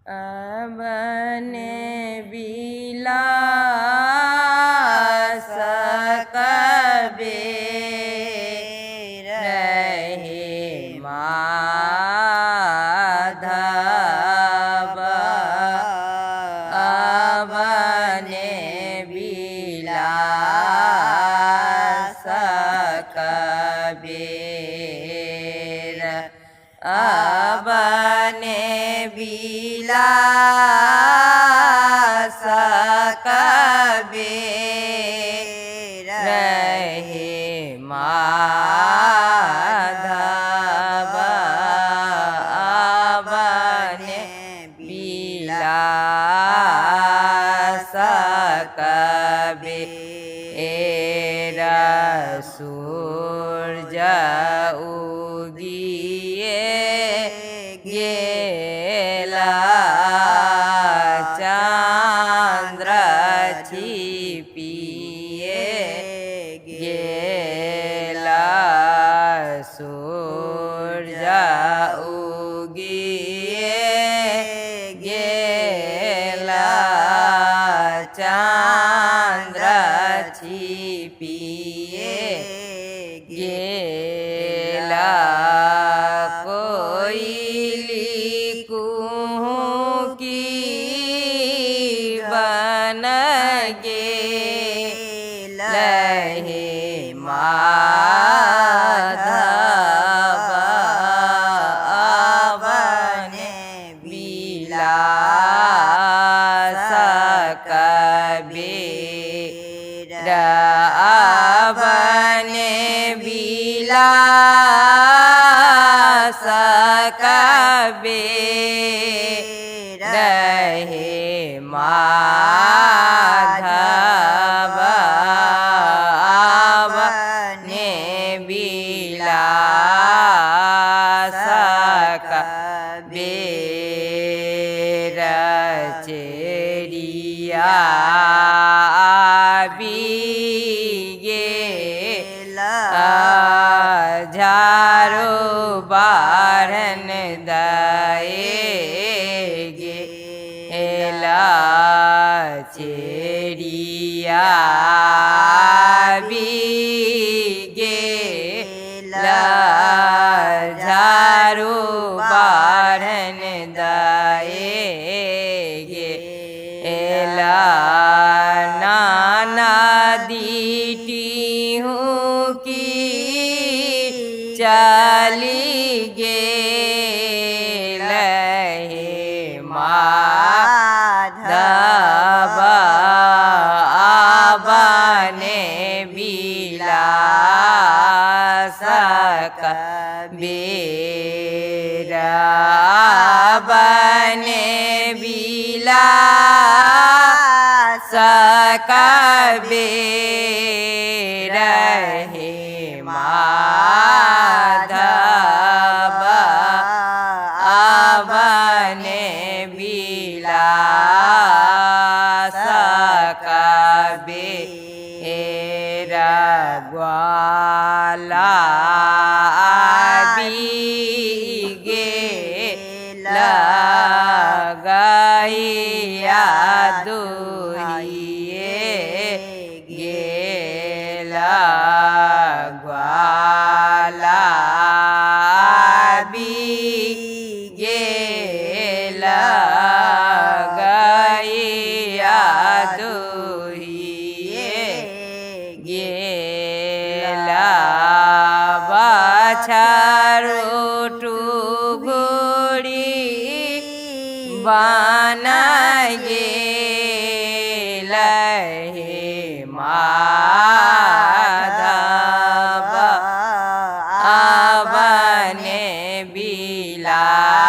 बने विलास कबीर रहे माधव बने विलास कबीर बने विलास कबीर रहे माधव बने विलास कबीर सूरज उगिए गेला चंद्र छिपिए गेला सूरज उगिए गेला चंद्र छिपिए गेला कोयली कुहू की बन गेला हे माधव बने विलास कबीर बने विलास कबीर रहे माधव बने विलास कबीर चेरिया झारो बारन दएगे एला चेरिया गेला झारो बारन दएगे एला नाना दीटी हूँ की चली गेल हे माधव बने विलास कबीर बने विलास कबीर हे माधव बने विलास कबीर ग्वाला गेला गैया दुहिए गेला ग्वाला गेला गैया दुहिए गेला बछरो टुघुड़ी बन गेल हे माधव बने विलास